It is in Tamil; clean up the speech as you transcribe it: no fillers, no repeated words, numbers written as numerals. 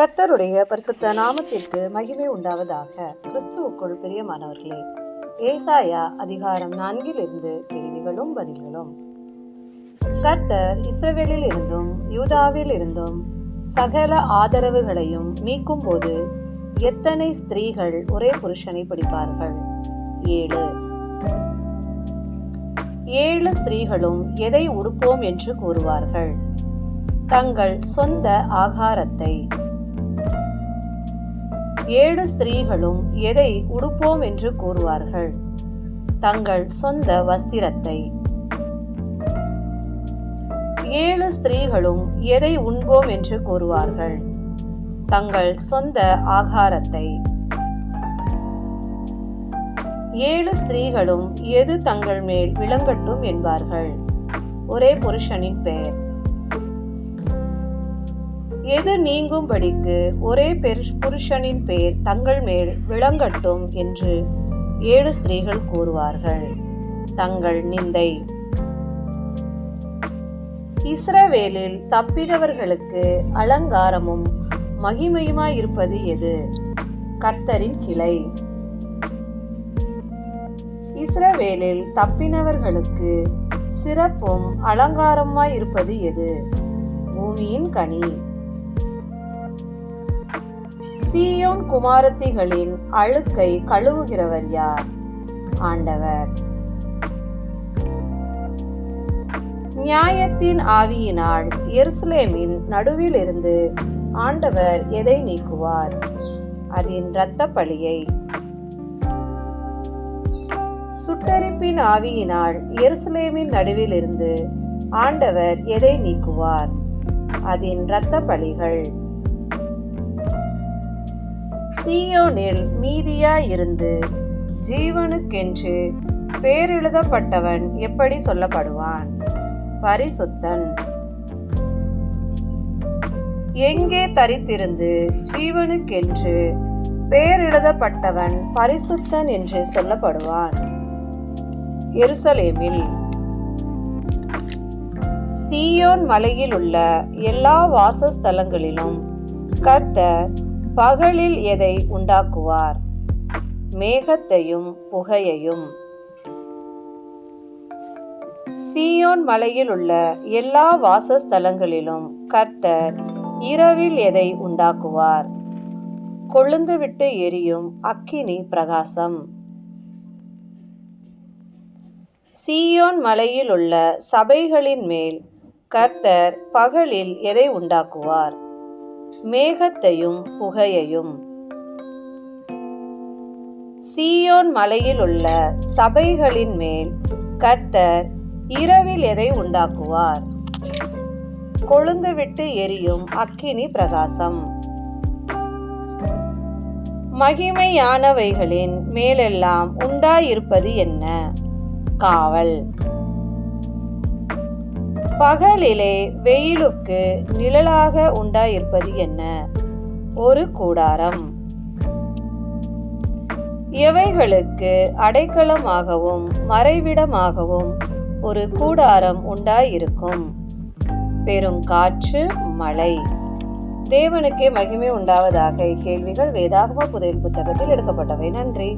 கர்த்தருடைய பரிசுத்த நாமத்திற்கு மகிமை உண்டாவதாக. கிறிஸ்துவுக்குள் பிரியமானவர்களே, ஏசாயா அதிகாரம் 4 கேள்விகளும் பதில்களும். கர்த்தர் இஸ்ரவேலில் இருந்தும் யூதாவில் இருந்தும் சகல ஆதரவுகளையும் நீக்கும் போது எத்தனை ஸ்திரீகள் ஒரே புருஷனை பிடிப்பார்கள்? 7 ஸ்திரீகளும் எதை உடுப்போம் என்று கூறுவார்கள்? தங்கள் சொந்த ஆகாரத்தை. 7 ஸ்திரீகளும் எதை உடுப்போம் என்று கூறுவார்கள்? தங்கள் சொந்த வஸ்திரத்தை. 7 ஸ்திரீகளும் எதை உண்போம் என்று கூறுவார்கள்? தங்கள் சொந்த ஆகாரத்தை. 7 ஸ்திரீகளும் எது தங்கள் மேல் விளங்கட்டும் என்பார்கள்? ஒரே புருஷனின் பெயர். எது நீங்கும்படிக்கு ஒரே புருஷனின் பெயர் தங்கள் மேல் விளங்கட்டும் என்று 7 ஸ்திரீகள் கூறுவார்கள்? தங்கள் நிந்தை. இஸ்ரவேலில் தப்பினவர்களுக்கு அலங்காரமும் மகிமையுமாயிருப்பது எது? கர்த்தரின் கிளை. இஸ்ரவேலில் தப்பினவர்களுக்கு சிறப்பும் அலங்காரமாயிருப்பது எது? பூமியின் கனி. சீயோன் குமாரத்திகளின் அழுக்கை கழுவுகிறவர் யார்? ஆண்டவர். நியாயத்தின் ஆவியினால் எருசலேமின் நடுவில் இருந்து ஆண்டவர் எதை நீக்குவார்? அதன் இரத்த பழியை. சுட்டெரிப்பின் ஆவியினால் எருசலேமின் நடுவில் இருந்து ஆண்டவர் எதை நீக்குவார்? அதன் இரத்த பழிகள். சீயோனில் மீதியாயிருந்து ஜீவனுக்கென்று பேரெழுதப்பட்டவன் எப்படி சொல்லப்படுவான்? பரிசுத்தன். எங்கே தரித்திருந்து ஜீவனுக்கென்று பேரெழுதப்பட்டவன் பரிசுத்தன் என்று சொல்லப்படுவான்? எருசலேமில். சீயோன் மலையில் உள்ள எல்லா வாசஸ்தலங்களிலும் கர்த்தர் பகலில் எதை உண்டாக்குவார்? மேகத்தையும் புகையையும். சீயோன் மலையில் உள்ள எல்லா வாசஸ்தலங்களிலும் கர்த்தர் இரவில் எதை உண்டாக்குவார்? கொழுந்துவிட்டு எரியும் அக்கினி பிரகாசம். சீயோன் மலையில் உள்ள சபைகளின் மேல் கர்த்தர் பகலில் எதை உண்டாக்குவார்? மேகத்தையும் புகையையும். சீயோன் மலையில் உள்ள சபைகளின் மேல் கர்த்தர் இரவில் எதை உண்டாக்குவார்? கொழுந்துவிட்டு எரியும் அக்கினி பிரகாசம். மகிமையானவைகளின் மேலெல்லாம் உண்டாயிருப்பது என்ன? காவல். பகலிலே வெயிலுக்கு நிழலாக உண்டாயிருப்பது என்ன? ஒரு கூடாரம். எவைகளுக்கு அடைக்கலமாகவும் மறைவிடமாகவும் ஒரு கூடாரம் உண்டாயிருக்கும்? பெரும் காற்று, மழை. தேவனுக்கே மகிமை உண்டாவதாக. இக்கேள்விகள் வேதாகம புதையல் புத்தகத்தில் எடுக்கப்பட்டவை. நன்றி.